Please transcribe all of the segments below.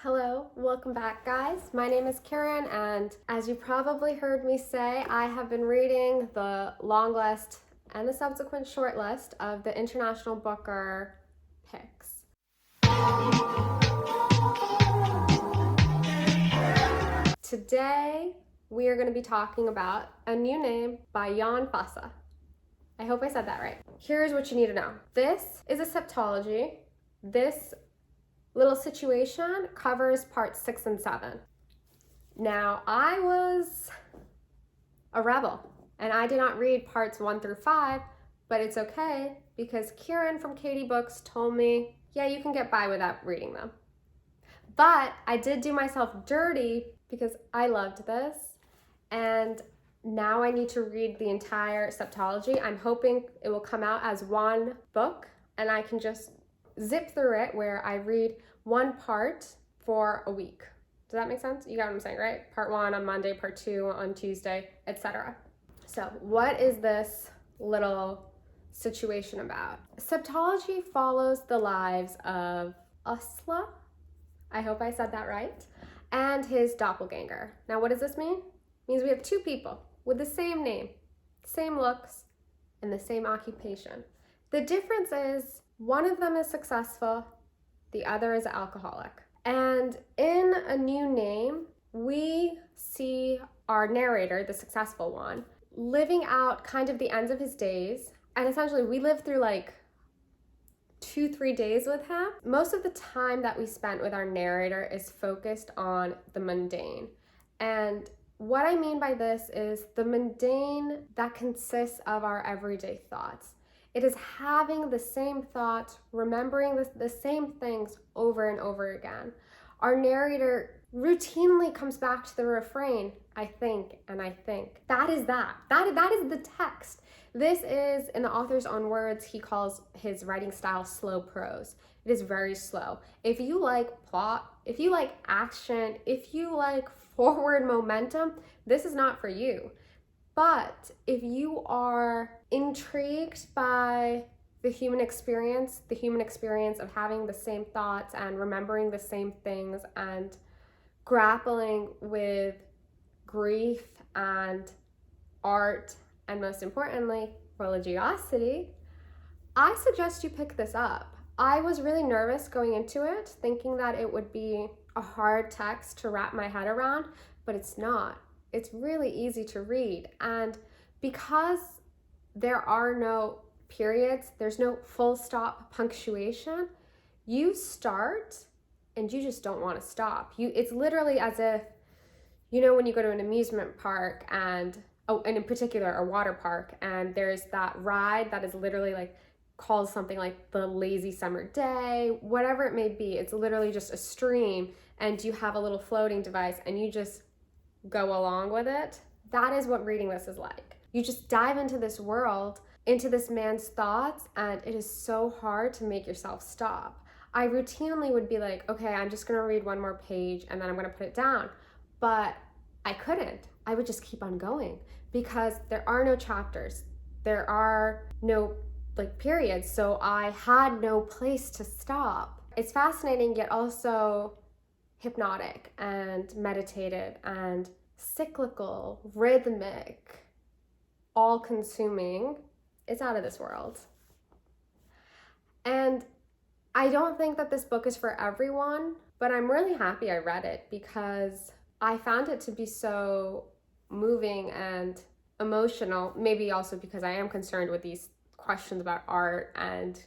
Hello, welcome back guys. My name is Kiran, and as you probably heard me say, I have been reading the long list and the subsequent short list of the International Booker picks. Today, we are going to be talking about A New Name by Jon Fosse. I hope I said that right. Here's what you need to know. This is a septology. This little situation covers parts 6 and 7. Now, I was a rebel and I did not read parts 1 through 5, but it's okay because Kiran from Katie Books told me, yeah, you can get by without reading them. But I did do myself dirty because I loved this, and now I need to read the entire septology. I'm hoping it will come out as one book and I can just zip through it where I read one part for a week. Does that make sense? You got what I'm saying, right? Part 1 on Monday, part 2 on Tuesday, etc. So what is this little situation about? Septology follows the lives of Usla, I hope I said that right, and his doppelganger. Now what does this mean? It means we have two people with the same name, same looks, and the same occupation. The difference is one of them is successful, the other is an alcoholic. And in A New Name, we see our narrator, the successful one, living out kind of the ends of his days. And essentially we live through like 2-3 days with him. Most of the time that we spent with our narrator is focused on the mundane. And what I mean by this is the mundane that consists of our everyday thoughts. It is having the same thoughts, remembering the same things over and over again. Our narrator routinely comes back to the refrain, I think and I think. That is that. That is the text. This is, in the author's own words, he calls his writing style slow prose. It is very slow. If you like plot, if you like action, if you like forward momentum, this is not for you. But if you are intrigued by the human experience of having the same thoughts and remembering the same things and grappling with grief and art and most importantly, religiosity, I suggest you pick this up. I was really nervous going into it, thinking that it would be a hard text to wrap my head around, but it's not. It's really easy to read, and because there are no periods, there's no full stop punctuation, you start and you just don't want to stop. It's literally as if, you know, when you go to an amusement park and in particular a water park, and there's that ride that is literally like called something like the lazy summer day, whatever it may be. It's literally just a stream and you have a little floating device and you just go along with it. That is what reading this is like. You just dive into this world, into this man's thoughts, and it is so hard to make yourself stop. I routinely would be like, okay, I'm just gonna read one more page and then I'm gonna put it down. But I couldn't. I would just keep on going because there are no chapters. There are no periods, so I had no place to stop. It's fascinating, yet also hypnotic and meditative and cyclical, rhythmic, all-consuming. It's out of this world. And I don't think that this book is for everyone, but I'm really happy I read it because I found it to be so moving and emotional, maybe also because I am concerned with these questions about art and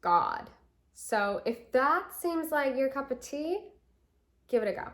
God. So if that seems like your cup of tea, give it a go.